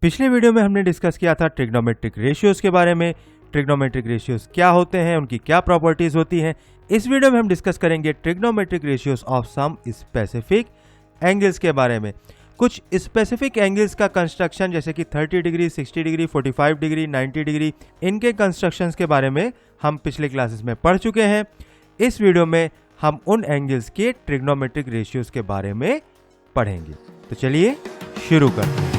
पिछले वीडियो में हमने डिस्कस किया था ट्रिग्नोमेट्रिक रेशियोज के बारे में। ट्रिग्नोमेट्रिक रेशियोज क्या होते हैं, उनकी क्या प्रॉपर्टीज होती हैं। इस वीडियो में हम डिस्कस करेंगे trigonometric ratios of some specific angles के बारे में। कुछ स्पेसिफिक एंगल्स का कंस्ट्रक्शन जैसे कि 30 डिग्री, 60 डिग्री, 45 डिग्री, 90 डिग्री, इनके कंस्ट्रक्शंस के बारे में हम पिछले क्लासेस में पढ़ चुके हैं। इस वीडियो में हम उन एंगल्स के ट्रिग्नोमेट्रिक रेशियोज के बारे में पढ़ेंगे। तो चलिए शुरू करते हैं।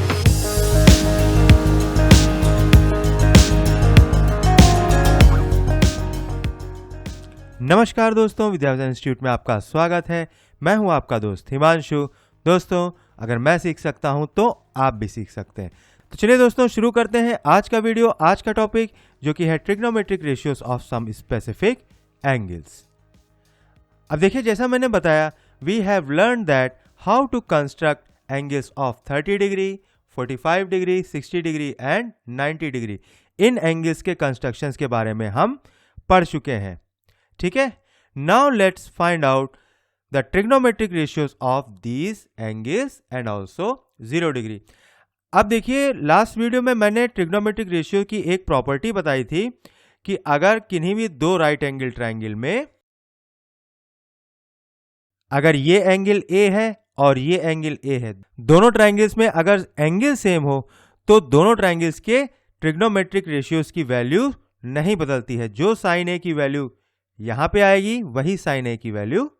नमस्कार दोस्तों, विद्याविजन इंस्टीट्यूट में आपका स्वागत है। मैं हूं आपका दोस्त हिमांशु। दोस्तों, अगर मैं सीख सकता हूं तो आप भी सीख सकते हैं। तो चलिए दोस्तों शुरू करते हैं आज का वीडियो। आज का टॉपिक जो कि है trigonometric ratios of some specific angles. अब देखिए, जैसा मैंने बताया, we have learn that how to construct angles of 30 degree, 45 degree, 60 degree and 90 degree. इन एंगल्स के कंस्ट्रक्शंस के बारे में हम पढ़ चुके हैं। ठीक है, now let's find out the trigonometric ratios of these angles and also 0 degree. अब देखिए, लास्ट वीडियो में मैंने ट्रिग्नोमेट्रिक रेशियो की एक प्रॉपर्टी बताई थी कि अगर किन्हीं भी दो राइट एंगल ट्रायंगल में अगर ये एंगल ए है और ये एंगल ए है, दोनों ट्रायंगल्स में अगर एंगल सेम हो तो दोनों ट्रायंगल्स के ट्रिग्नोमेट्रिक रेशियोज की वैल्यू नहीं बदलती है। जो साइन ए की वैल्यू यहां पे आएगी वही साइन ए की वैल्यू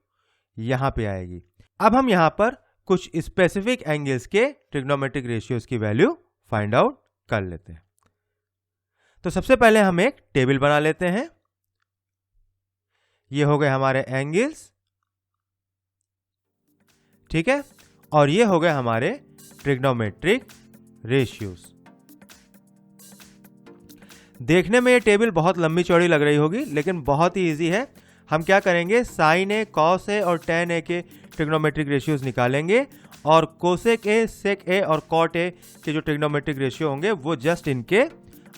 यहां पे आएगी। अब हम यहां पर कुछ स्पेसिफिक एंगल्स के ट्रिग्नोमेट्रिक रेशियोज की वैल्यू फाइंड आउट कर लेते हैं। तो सबसे पहले हम एक टेबल बना लेते हैं। ये हो गए हमारे एंगल्स, ठीक है, और ये हो गए हमारे ट्रिग्नोमेट्रिक रेशियोज। देखने में ये टेबल बहुत लंबी चौड़ी लग रही होगी, लेकिन बहुत ही इजी है। हम क्या करेंगे, साइन ए, कॉस ए और टेन ए के ट्रिग्नोमेट्रिक रेशियोज निकालेंगे और कोसेक ए, सेक ए और कॉट ए के जो ट्रिग्नोमेट्रिक रेशियो होंगे वो जस्ट इनके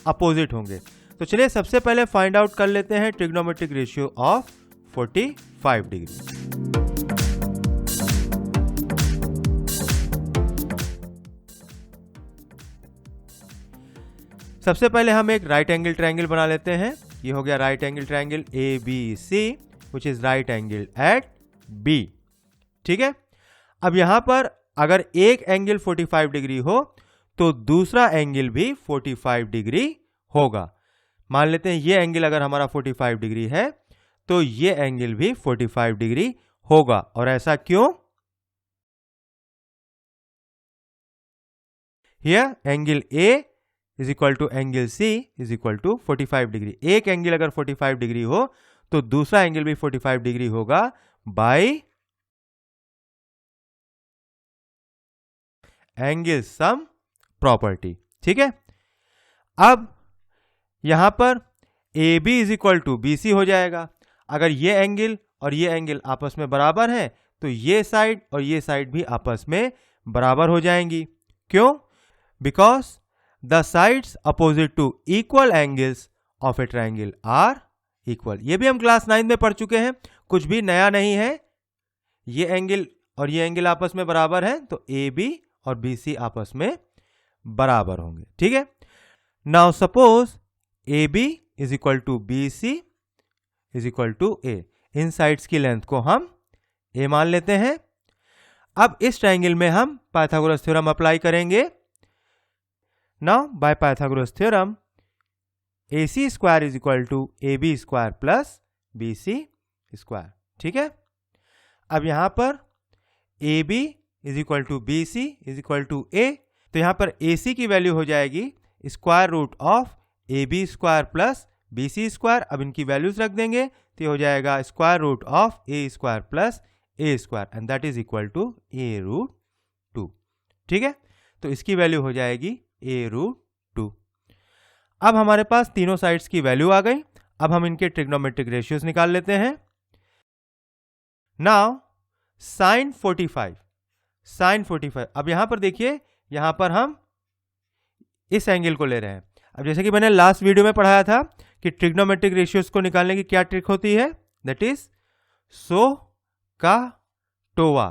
अपोजिट होंगे। तो चलिए सबसे पहले फाइंड आउट कर लेते हैं ट्रिग्नोमेट्रिक रेशियो ऑफ 45 डिग्री। सबसे पहले हम एक राइट एंगल ट्रायंगल बना लेते हैं। ये हो गया right angle triangle ABC, which is right angle at B। ठीक है, अब यहां पर अगर एक एंगल 45 डिग्री हो तो दूसरा एंगल भी 45 डिग्री होगा। मान लेते हैं ये एंगल अगर हमारा 45 डिग्री है तो ये एंगल भी 45 डिग्री होगा। और ऐसा क्यों? Here angle A is equal to angle C is equal to 45 degree. एक एंगल अगर 45 डिग्री हो तो दूसरा एंगल भी 45 डिग्री होगा बाय एंगल सम प्रॉपर्टी। ठीक है, अब यहां पर AB is equal to BC हो जाएगा। अगर ये एंगल और ये एंगल आपस में बराबर है तो ये साइड और ये साइड भी आपस में बराबर हो जाएंगी। क्यों? Because the sides opposite to equal angles of a triangle are equal। ये भी हम क्लास 9 में पढ़ चुके हैं, कुछ भी नया नहीं है। ये एंगल और ये एंगल आपस में बराबर है तो AB और BC आपस में बराबर होंगे। ठीक है, now suppose AB is equal to BC is equal to A। इन साइड्स की लेंथ को हम A मान लेते हैं। अब इस ट्रायंगल में हम पाइथागोरस थ्योरम अप्लाई करेंगे। Now by Pythagoras theorem, AC square is equal to AB square plus BC square। ठीक है, अब यहां पर AB is equal to BC is equal to A, तो यहां पर AC की वैल्यू हो जाएगी square root of AB square plus BC square. अब इनकी वैल्यूज रख देंगे तो हो जाएगा square root of A square plus A square and that is equal to A root 2। ठीक है, तो इसकी वैल्यू हो जाएगी A रूट 2। अब हमारे पास तीनों साइड्स की वैल्यू आ गई। अब हम इनके ट्रिग्नोमेट्रिक रेशियोज निकाल लेते हैं। नाउ साइन 45, अब यहां पर देखिए, यहां पर हम इस एंगल को ले रहे हैं। अब जैसे कि मैंने लास्ट वीडियो में पढ़ाया था कि ट्रिग्नोमेट्रिक रेशियोज को निकालने की क्या ट्रिक होती है, दैट इज सो का टोवा।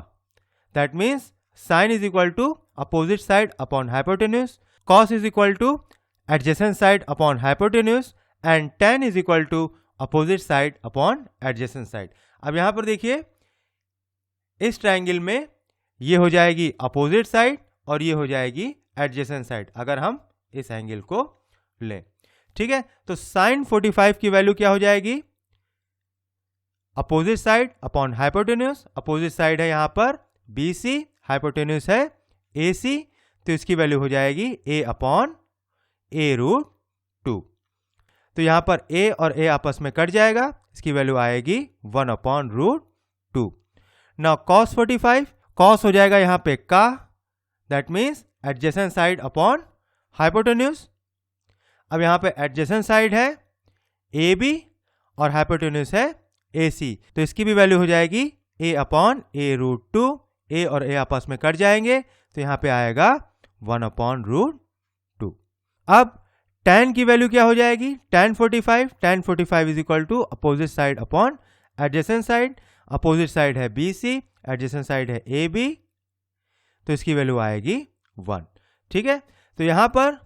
That means sine is equal to opposite side upon hypotenuse. cos is equal to adjacent side upon hypotenuse and tan is equal to opposite side upon adjacent side. अब यहां पर देखिए इस triangle में ये हो जाएगी अपोजिट साइड और ये हो जाएगी एडजेसेंट साइड अगर हम इस एंगल को लें. ठीक है, तो sin 45 की वैल्यू क्या हो जाएगी? Opposite side upon hypotenuse. Opposite side है यहां पर BC, हाइपोटेन्यूज है AC, तो इसकी वैल्यू हो जाएगी A अपॉन A√2. तो यहां पर A और A आपस में कट जाएगा, इसकी वैल्यू आएगी 1 अपॉन √2. नाउ cos 45, cos हो जाएगा यहां पे का, that means adjacent side upon hypotenuse. अब यहां पे एडजेसेंट साइड है AB और हाइपोटेन्यूज है AC, तो इसकी भी वैल्यू हो जाएगी A अपॉन A√2. A और A आपस में कट जाएंगे, तो यहां पे आएगा 1 अपॉन √2. अब tan की वैल्यू क्या हो जाएगी? tan 45 is equal to opposite side upon adjacent side. Opposite side है BC, एडजेसेंट साइड है AB, तो इसकी वैल्यू आएगी 1. ठीक है, तो यहां पर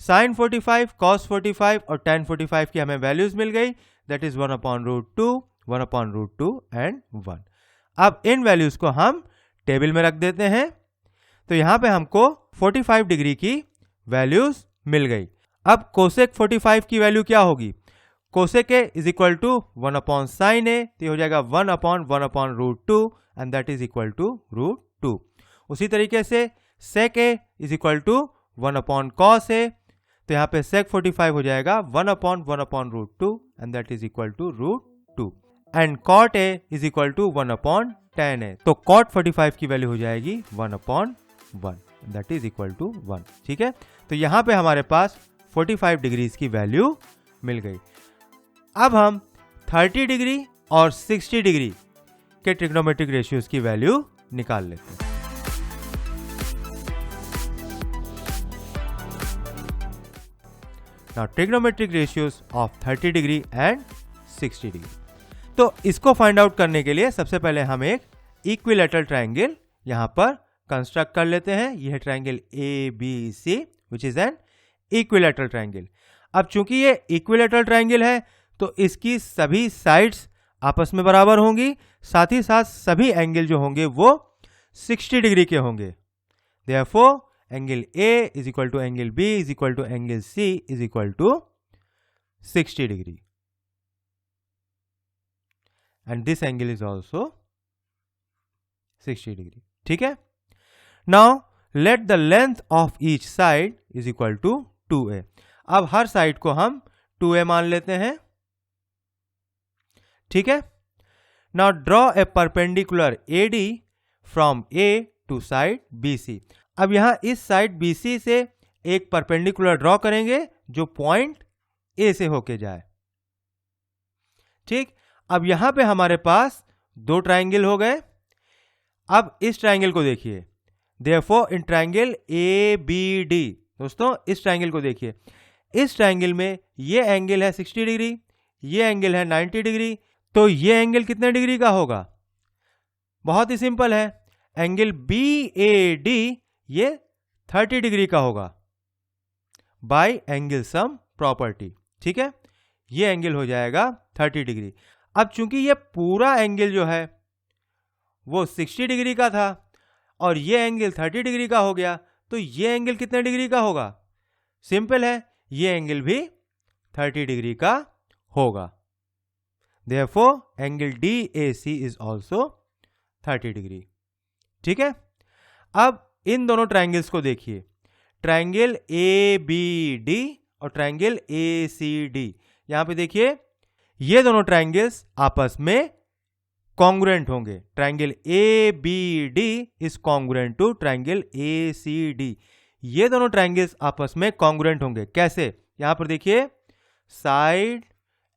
sin 45, cos 45 और tan 45 की हमें वैल्यूज मिल गई, that is 1 upon √2, 1 upon √2 and 1. अब इन वैल्यूज को हम टेबल में रख देते हैं, तो यहां पे हमको 45 डिग्री की वैल्यूज मिल गई. अब कोसेक 45 की वैल्यू क्या होगी? Cosec A is equal to 1 upon sine A, तो हो जाएगा 1 upon √2 and that is equal to √2. उसी तरीके से sec A is equal to 1 upon cos A, तो यहाँ पे सेक 45 हो जाएगा 1 upon √2 and that is equal to √2. And cot A is equal to 1 upon tan A, तो कॉट 45 की वैल्यू हो जाएगी 1 upon 1, that is equal to 1. ठीक है, तो यहाँ पे हमारे पास 45 डिग्रीज की वैल्यू मिल गई. अब हम 30 डिग्री और 60 डिग्री के ट्रिग्नोमेट्रिक रेशियोज की वैल्यू निकाल लेते हैं. Now trigonometric ratios of 30 degree and 60 degree. तो इसको फाइंड आउट करने के लिए सबसे पहले हम एक इक्विलैटरल ट्रायंगल यहां पर कंस्ट्रक्ट कर लेते हैं. यह triangle ABC which is an equilateral triangle. अब चूंकि ये इक्विलैटरल ट्रायंगल है तो इसकी सभी साइड्स आपस में बराबर होंगी, साथ ही साथ सभी एंगल जो होंगे वो 60 डिग्री के होंगे. Therefore angle A is equal to angle B is equal to angle C is equal to 60 degree. And this angle is also 60 degree. ठीक है, now let the length of each side is equal to 2a. अब हर side को हम 2a मान लेते हैं. ठीक है, now draw a perpendicular AD from A to side BC. अब यहां इस साइड BC से एक परपेंडिकुलर ड्रॉ करेंगे जो पॉइंट A से होके जाए. ठीक, अब यहां पे हमारे पास दो ट्रायंगल हो गए. अब इस ट्रायंगल को देखिए, देयरफॉर इन ट्रायंगल ABD, दोस्तों इस ट्रायंगल को देखिए. इस ट्रायंगल में ये एंगल है 60 डिग्री, ये एंगल है 90 डिग्री, तो ये एंगल कितने डिग्री का होगा? बहुत ही सिंपल है, एंगल BAD ये 30 डिग्री का होगा बाय एंगल सम प्रॉपर्टी. ठीक है, ये एंगल हो जाएगा 30 डिग्री. अब चूंकि ये पूरा एंगल जो है वो 60 डिग्री का था और ये एंगल 30 डिग्री का हो गया, तो ये एंगल कितने डिग्री का होगा? सिंपल है, ये एंगल भी 30 डिग्री का होगा. Therefore angle DAC is also 30 degree. ठीक है, अब इन दोनों ट्रायंगल्स को देखिए, ट्रायंगल ABD और ट्रायंगल ACD. यहां पे देखिए ये दोनों ट्रायंगल्स आपस में कॉन्ग्रुएंट होंगे. Triangle ABD is congruent to triangle ACD. ये दोनों ट्रायंगल्स आपस में कॉन्ग्रुएंट होंगे. कैसे? यहां पर देखिए, side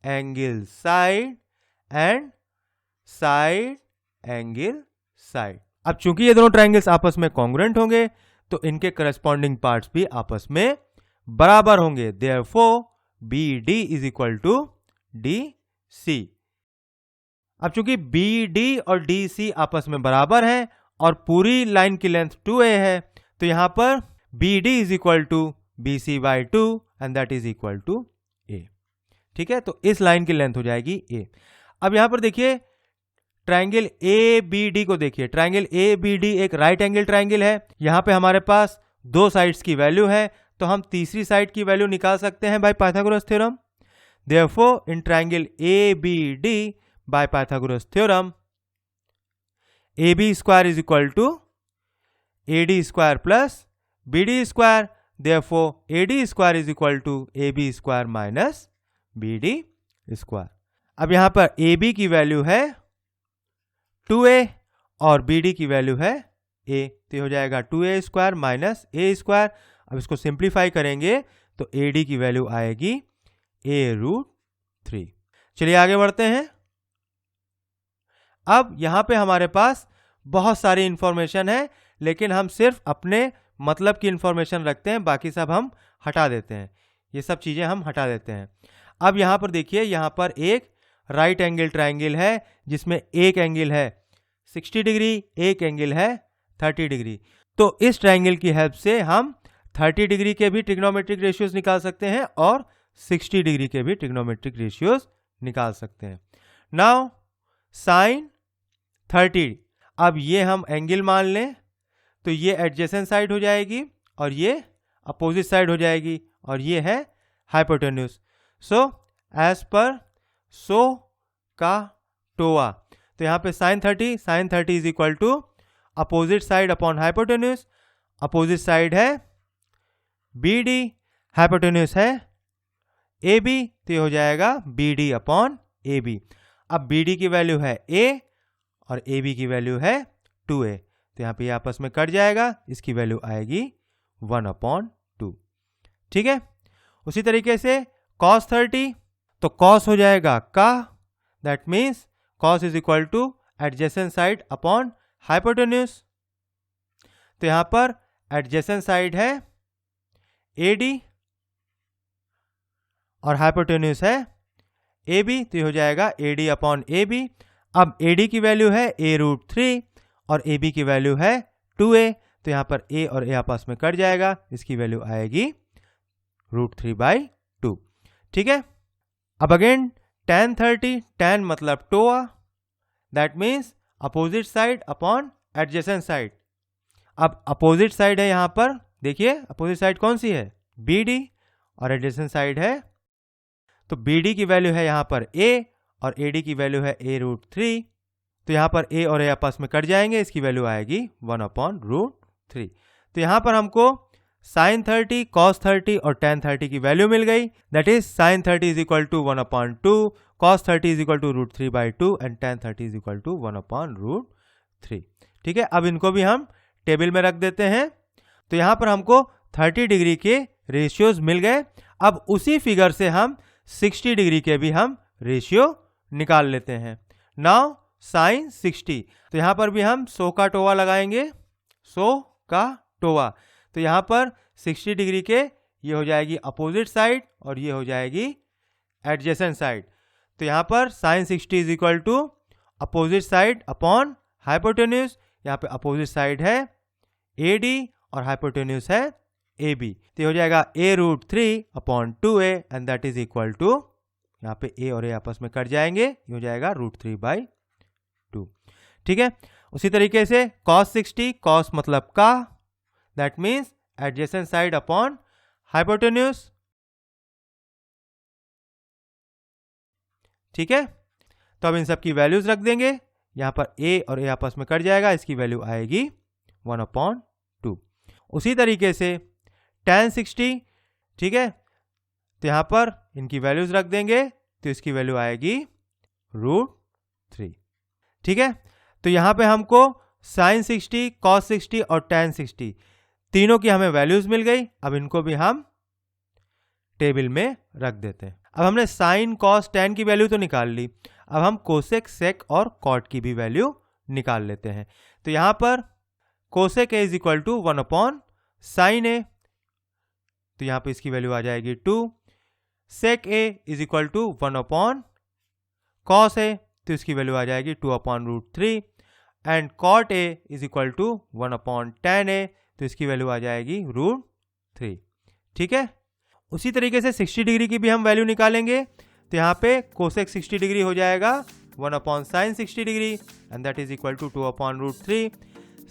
angle side and side angle side. अब चूंकि ये दोनों ट्रायंगल्स आपस में कॉन्ग्रुएंट होंगे तो इनके करस्पॉन्डिंग पार्ट्स भी आपस में बराबर होंगे. Therefore BD is equal to DC. अब चूंकि BD और DC आपस में बराबर हैं और पूरी लाइन की लेंथ 2a है, तो यहां पर BD is equal to BC by 2 and that is equal to A। ठीक है, तो इस लाइन की लेंथ हो जाएगी A। अब यहां पर देखिए ट्राइंगल ABD को देखिए, ट्राइंगल ABD एक राइट एंगल ट्राइंगल है। यहां पे हमारे पास दो साइड्स की वैल्यू है, तो हम तीसरी साइड की वैल्यू निकाल सकते हैं by Pythagoras theorem. Therefore in triangle ABD by Pythagoras theorem AB square is equal to AD square plus BD square, therefore AD square is equal to AB square minus BD square. अब यहां पर AB की value है 2A और BD की value है A, तो हो जाएगा 2A square minus A square. अब इसको सिंप्लीफाई करेंगे तो AD की वैल्यू आएगी A√3। चलिए आगे बढ़ते हैं। अब यहां पे हमारे पास बहुत सारी इंफॉर्मेशन है, लेकिन हम सिर्फ अपने मतलब की इंफॉर्मेशन रखते हैं, बाकी सब हम हटा देते हैं, ये सब चीजें हम हटा देते हैं। अब यहां पर देखिए, यहां पर एक राइट एंगल ट्राइंगल है जिसमें एक एंगल है 60 डिग्री, एक एंगल है 30 डिग्री। तो इस ट्राइंगल की हेल्प से हम 30 डिग्री के भी ट्रिग्नोमेट्रिक रेशियोज निकाल सकते हैं और 60 डिग्री के भी ट्रिग्नोमेट्रिक रेशियोज निकाल सकते हैं। नाउ साइन 30, अब ये हम एंगल मान लें तो ये एडजेसेंट साइड हो जाएगी और ये अपोजिट साइड हो जाएगी, और ये है हाइपोटेन्यूज। सो एज पर सो का टोआ, तो यहाँ पे sine 30 is equal to opposite side upon hypotenuse. Opposite side है BD, हाइपोटेन्यूज है AB, तो ये हो जाएगा BD अपॉन AB। अब BD की वैल्यू है A और AB की वैल्यू है 2A, तो यहाँ पे ये आपस में कट जाएगा, इसकी वैल्यू आएगी 1/2। ठीक है, उसी तरीके से cos 30, तो cos हो जाएगा का, that means cos is equal two adjacent side upon hypotenuse. तो यहां पर एडजेसेंट साइड है AD और हाइपोटेन्यूज है AB, तो ये हो जाएगा AD अपॉन AB। अब AD की वैल्यू है A√3 और AB की वैल्यू है 2A, तो यहां पर A और A आपस में कट जाएगा, इसकी वैल्यू आएगी √3/2। ठीक है, अब अगेन tan 30, tan मतलब TOA, that means opposite side upon adjacent side. अब अपोजिट साइड है, यहां पर देखिए अपोजिट साइड कौन सी है BD और एडजेसेंट साइड है, तो BD की वैल्यू है यहां पर A और AD की वैल्यू है A√3, तो यहां पर A और A आपस में कट जाएंगे, इसकी वैल्यू आएगी 1/√3। तो यहां पर हमको sin 30, cos 30 और tan 30 की वैल्यू मिल गई, that is sin 30 is equal to 1/2, cos 30 is equal to √3/2 and tan 30 is equal to 1/√3। ठीक है, अब इनको भी हम टेबल में रख देते हैं। तो यहां पर हमको 30 डिग्री के रेशियोज मिल गए। अब उसी फिगर से हम 60 डिग्री के भी हम रेशियो निकाल लेते हैं। नाउ साइन 60, तो यहां पर भी हम सो का टोवा लगाएंगे, सो का टोवा। तो यहां पर 60 डिग्री के ये हो जाएगी अपोजिट साइड और ये हो जाएगी एडजेसेंट साइड। तो यहां पर sine 60 is equal to opposite side upon hypotenuse. यहाँ पे अपोजिट साइड है AD और हाइपोटेन्यूज है AB, तो हो जाएगा A√3/2A and that is equal to, यहाँ पे A और A आपस में कट जाएंगे, ये हो जाएगा √3/2। ठीक है, उसी तरीके से cos 60, cos मतलब का, that means adjacent side upon hypotenuse. ठीक है, तो अब इन सब की वैल्यूज रख देंगे, यहां पर A और A आपस में कट जाएगा, इसकी वैल्यू आएगी 1/2। उसी तरीके से tan 60, ठीक है, तो यहां पर इनकी वैल्यूज रख देंगे, तो इसकी वैल्यू आएगी √3। ठीक है, तो यहां पे हमको sin 60, cos 60 और tan 60 तीनों की हमें वैल्यूज मिल गई। अब इनको भी हम टेबल में रख देते हैं। अब हमने साइन कॉस tan की वैल्यू तो निकाल ली, अब हम कोसेक सेक और कॉट की भी वैल्यू निकाल लेते हैं। तो यहां पर cosec A is equal to 1/sin A, तो यहां पे इसकी वैल्यू आ जाएगी 2। Sec A is equal to 1/cos A, तो इसकी वैल्यू आ जाएगी 2/√3 and cot A is equal to 1/tan A, तो इसकी वैल्यू आ जाएगी √3। ठीक है। उसी तरीके से 60 डिग्री की भी हम वैल्यू निकालेंगे, तो यहाँ पे कोसेक 60 डिग्री हो जाएगा 1/sin 60 degree and that is equal to 2/√3।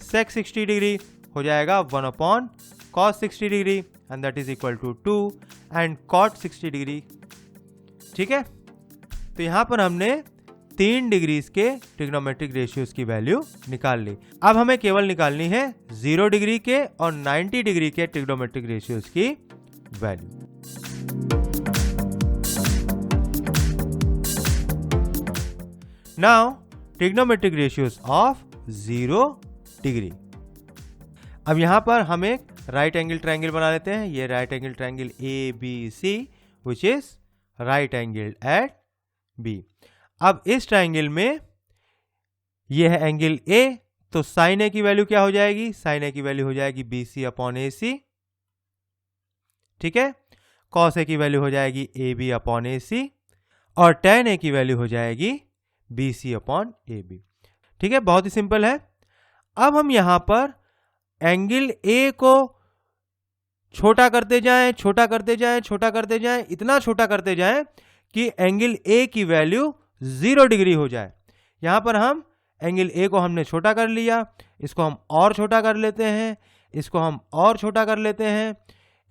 Sec 60 degree हो जाएगा 1/cos 60 degree and that is equal to 2 and cot 60 degree. ठीक है, तो यहाँ पर हमने 3 डिग्रीज के ट्रिग्नोमेट्रिक रेशियोज की वैल्यू निकाल ली। अब हमें केवल निकालनी है 0 डिग्री के और 90 डिग्री के ट्रिग्नोमेट्रिक रेशियोज की value. Now trigonometric ratios of 0 degree. अब यहां पर हम एक राइट एंगल ट्रायंगल बना लेते हैं। ये right angle triangle ABC which is right angle at B। अब इस ट्रायंगल में ये है एंगल A, तो साइन A की वैल्यू क्या हो जाएगी? साइन A की वैल्यू हो जाएगी BC/AC। ठीक है, कॉस A की वैल्यू हो जाएगी AB/AC और tan A की वैल्यू हो जाएगी BC/AB। ठीक है, बहुत ही सिंपल है। अब हम यहां पर एंगल A को छोटा करते जाएं, छोटा करते जाएं, छोटा करते जाएं, इतना छोटा करते जाएं कि एंगल A की वैल्यू 0 डिग्री हो जाए। यहां पर हम एंगल A को हमने छोटा कर लिया, इसको हम और छोटा कर लेते हैं, इसको हम और छोटा कर लेते हैं,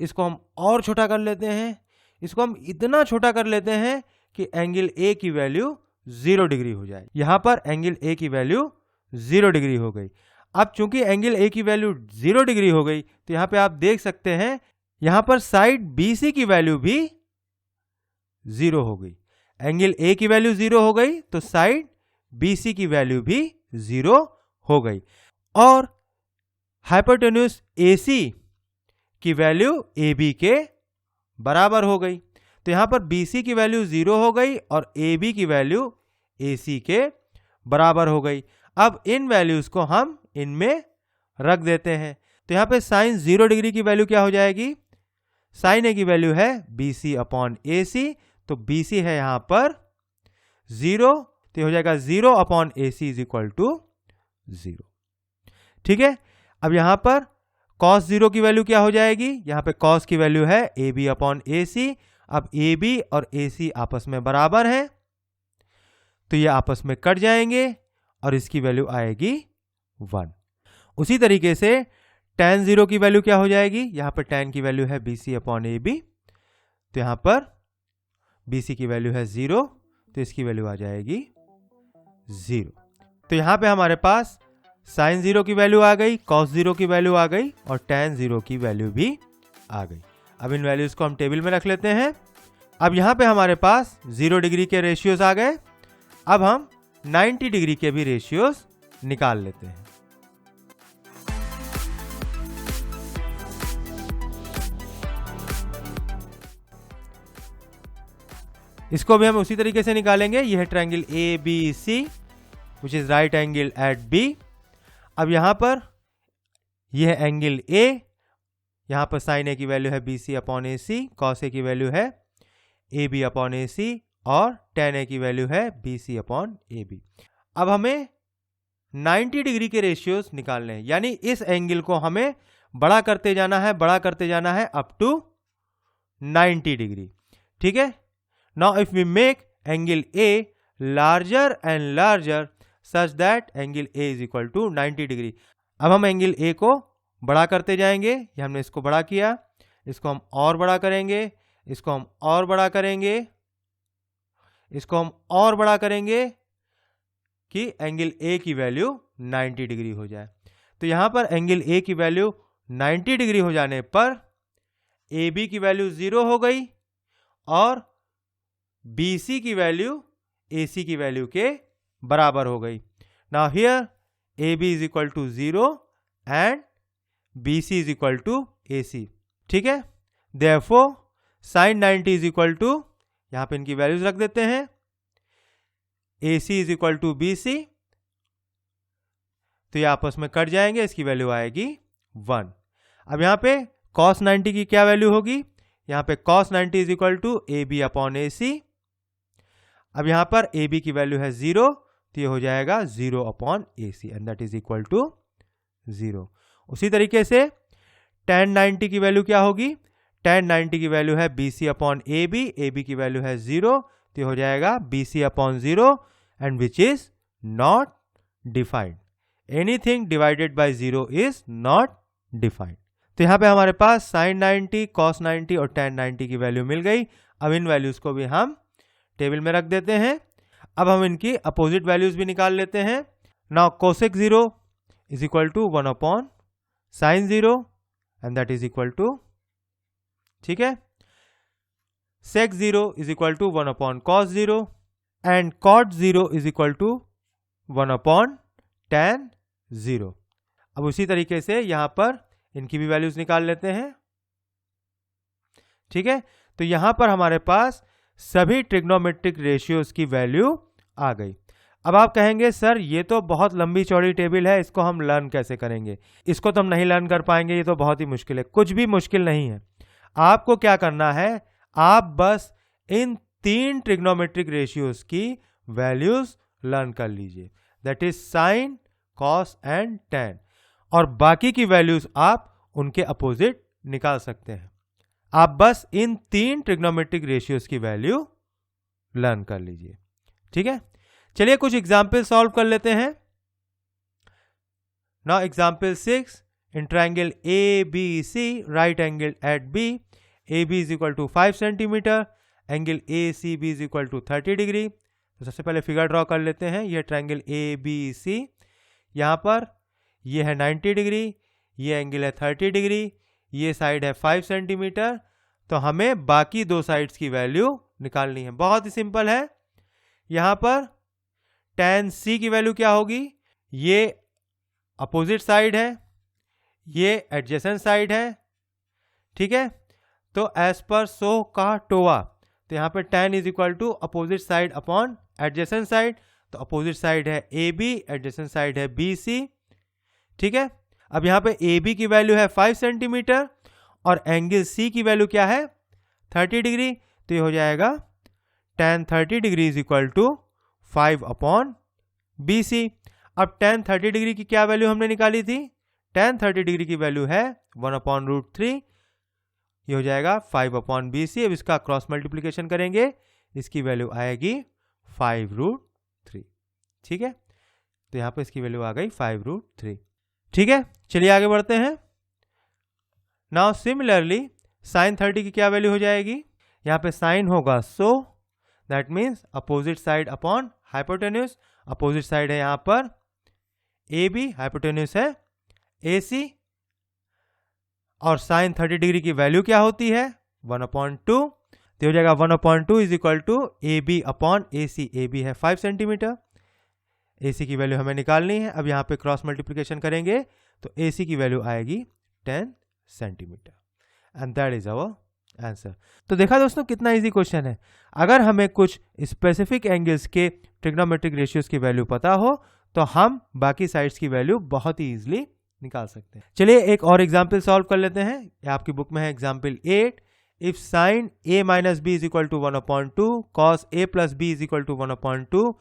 इसको हम और छोटा कर लेते हैं, इसको हम इतना छोटा कर लेते हैं कि एंगल A की वैल्यू 0 डिग्री हो जाए। यहां पर एंगल A की वैल्यू 0 डिग्री हो गई। अब चूंकि एंगल A की वैल्यू 0 डिग्री हो गई, तो यहां पे आप देख सकते हैं यहां पर साइड BC की वैल्यू भी 0 हो गई। एंगल A की वैल्यू 0 हो गई तो साइड BC की वैल्यू भी 0 हो गई और हाइपोटेन्यूज AC की वैल्यू AB के बराबर हो गई। तो यहां पर BC की वैल्यू 0 हो गई और AB की वैल्यू AC के बराबर हो गई। अब इन वैल्यूज को हम इनमें रख देते हैं। तो यहां पे साइन 0 डिग्री की वैल्यू क्या हो जाएगी? साइन A की वैल्यू है BC/AC, तो BC है यहां पर 0, तो हो जाएगा 0/AC इज इक्वल टू 0। ठीक है, अब यहां पर cos 0 की वैल्यू क्या हो जाएगी? यहां पे cos की वैल्यू है AB/AC। अब AB और AC आपस में बराबर हैं, तो ये आपस में कट जाएंगे और इसकी वैल्यू आएगी 1। उसी तरीके से tan 0 की वैल्यू क्या हो जाएगी? यहां पर tan की वैल्यू है BC/AB, तो यहां पर BC की वैल्यू है 0, तो इसकी वैल्यू आ जाएगी 0। तो यहां पे हमारे पास sin 0 की वैल्यू आ गई, cos 0 की वैल्यू आ गई और tan 0 की वैल्यू भी आ गई। अब इन वैल्यूज को हम टेबल में रख लेते हैं। अब यहां पे हमारे पास 0 डिग्री के रेशियोज आ गए। अब हम 90 डिग्री के भी रेशियोज निकाल लेते हैं। इसको भी हम उसी तरीके से निकालेंगे। यह है triangle ABC which is right angle at B। अब यहां पर यह है एंगल A, यहां पर साइन A की वैल्यू है BC/AC, cos A की वैल्यू है AB/AC और tan A की वैल्यू है BC/AB। अब हमें 90 डिग्री के रेशियोज निकालने हैं, यानी इस एंगल को हमें बड़ा करते जाना है, बड़ा करते जाना है अप टू 90 डिग्री। ठीक है, now if we make angle A larger and larger such that angle A is equal to 90 degree. अब हम एंगल A को बड़ा करते जाएंगे। ये हमने इसको बड़ा किया, इसको हम और बड़ा करेंगे, इसको हम और बड़ा करेंगे, इसको हम और बड़ा करेंगे कि एंगल A की वैल्यू 90 डिग्री हो जाए। तो यहां पर एंगल A की वैल्यू 90 डिग्री हो जाने पर AB की वैल्यू 0 हो गई और BC की वैल्यू AC की वैल्यू के बराबर हो गई। Now here AB is equal to 0 and BC is equal to AC। ठीक है, therefore sin 90 is equal to, यहां पे इनकी वैल्यूज रख देते हैं, AC is equal to BC, तो ये आपस में कट जाएंगे, इसकी वैल्यू आएगी 1। अब यहां पे cos 90 की क्या वैल्यू होगी? यहां पे cos 90 is equal to AB/AC। अब यहां पर AB की वैल्यू है 0, तो ये हो जाएगा 0/AC and that is equal to 0। उसी तरीके से tan 90 की वैल्यू क्या होगी? tan 90 की वैल्यू है BC अपॉन AB की वैल्यू है 0, तो हो जाएगा BC upon 0 and which is not defined. Anything divided by 0 is not defined. तो यहाँ पे हमारे पास sin 90, cos 90 और tan 90 की वैल्यू मिल गई। अब इन वैल्यूज को भी हम टेबल में रख देते हैं। अब हम इनकी अपोजिट वैल्यूज भी निकाल लेते हैं। Now cosec 0 is equal to 1 upon sin 0 and that is equal to, ठीक है, sec 0 is equal to 1 upon cos 0 and cot 0 is equal to 1 upon tan 0। अब उसी तरीके से यहां पर इनकी भी वैल्यूज निकाल लेते हैं, ठीक है। तो यहां पर हमारे पास सभी ट्रिग्नोमेट्रिक रेशियोज की वैल्यू आ गई। अब आप कहेंगे सर ये तो बहुत लंबी चौड़ी टेबल है, इसको हम लर्न कैसे करेंगे? इसको तो हम नहीं लर्न कर पाएंगे, ये तो बहुत ही मुश्किल है। कुछ भी मुश्किल नहीं है। आपको क्या करना है, आप बस इन 3 ट्रिग्नोमेट्रिक रेशियोज की वैल्यूज लर्न कर लीजिए, that is sine, cos and tan, और बाकी की वैल्यूज आप उनके अपोजिट निकाल सकते हैं। आप बस इन 3 ट्रिग्नोमेट्रिक रेशियोज की वैल्यू लर्न कर लीजिए, ठीक है। चलिए कुछ एग्जाम्पल सॉल्व कर लेते हैं। Now example 6, in triangle ABC right angle at B, AB is equal to 5 centimetre, angle ACB is equal to 30 degree. तो सबसे पहले फिगर ड्रॉ कर लेते हैं। यह ट्रायंगल ABC, यहाँ पर ये है 90 डिग्री, ये एंगल है 30 डिग्री, ये साइड है 5 सेंटीमीटर। तो हमें बाकी 2 साइड्स की वैल्यू निकालनी है। बहुत ही सिंपल है। यहाँ पर tan C की वैल्यू क्या होगी, ये अपोजिट साइड है, ये एडजेसेंट साइड है, ठीक है। तो एज पर सो का टोवा, तो यहाँ पे tan is equal to opposite side upon adjacent side. तो अपोजिट साइड है AB, एडजेसेंट साइड है BC, ठीक है। अब यहाँ पे AB की वैल्यू है 5 सेंटीमीटर और एंगल C की वैल्यू क्या है 30 डिग्री। तो ये हो जाएगा tan 30 degree is equal to 5 upon BC। अब tan 30 डिग्री की क्या वैल्यू हमने निकाली थी, tan 30 डिग्री की वैल्यू है 1 अपॉन √3, ये हो जाएगा 5 अपॉन BC। अब इसका क्रॉस मल्टीप्लीकेशन करेंगे, इसकी वैल्यू आएगी 5√3, ठीक है। तो यहाँ पे इसकी वैल्यू आ गई 5√3, ठीक है। चलिए आगे बढ़ते हैं। नाउ सिमिलरली sin 30 की क्या वैल्यू हो जाएगी, यहाँ पे sin होगा so, that means opposite side upon hypotenuse. Opposite side है यहाँ पर AB, हाइपोटेन्यूज है AC, और sin 30 डिग्री की वैल्यू क्या होती है 1/2। तो हो जाएगा 1/2 is equal to AB upon AC। AB है 5 सेंटीमीटर, AC की वैल्यू हमें निकालनी है। अब यहाँ पे क्रॉस मल्टीप्लिकेशन करेंगे तो AC की वैल्यू आएगी 10 centimetre and that is our answer. तो देखा दोस्तों कितना इजी क्वेश्चन है। अगर हमें कुछ स्पेसिफिक एंगल्स के ट्रिग्नोमेट्रिक रेशियोज की वैल्यू पता हो तो हम बाकी साइड्स की वैल्यू बहुत ही इजीली निकाल सकते हैं। चलिए एक और एग्जाम्पल सॉल्व कर लेते हैं। ये आपकी बुक में है example 8। If sine A minus B is equal to 1/2, cos A plus B is equal to 1/2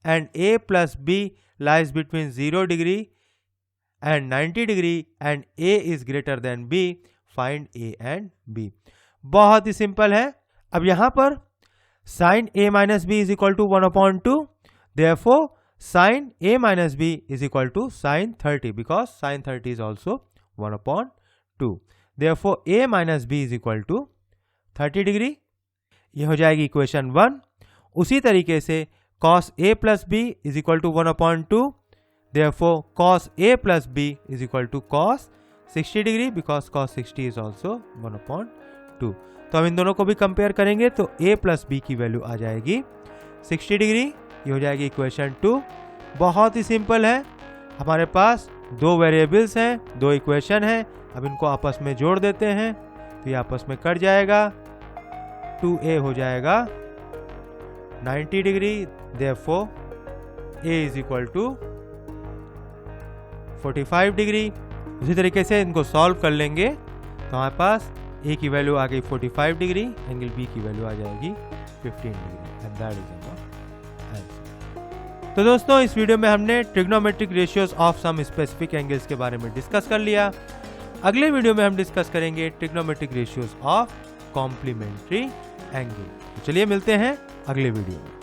and A plus B lies between 0 degree and 90 degree and A is greater than B, find A and B। बहुत ही simple है। अब यहां पर sin A minus B is equal to 1/2, therefore sin A minus B is equal to sin 30 because sin 30 is also 1/2, therefore A minus B is equal to 30 degree. ये हो जाएगी equation 1। उसी तरीके से cos A plus B is equal to 1/2, therefore cos A plus B is equal to cos 60 degree because cos 60 is also 1/2। तो हम इन दोनों को भी कंपेयर करेंगे तो A plus B की वैल्यू आ जाएगी 60 डिग्री। ये हो जाएगी इक्वेशन 2। बहुत ही सिंपल है। हमारे पास 2 वेरिएबल्स हैं, 2 इक्वेशन हैं। अब इनको आपस में जोड़ देते हैं तो ये आपस में कट जाएगा। 2A हो जाएगा 90 degree, therefore A is equal to 45 degree. उसी तरीके से इनको सॉल्व कर लेंगे तो हमारे पास A की वैल्यू आ गई 45 डिग्री, एंगल B की वैल्यू आ जाएगी 15 degree and that is our answer. तो दोस्तों इस वीडियो में हमने trigonometric ratios of some specific angles के बारे में डिस्कस कर लिया। अगले वीडियो में हम डिस्कस करेंगे trigonometric ratios of complementary angle. तो चलिए मिलते हैं अगले वीडियो में।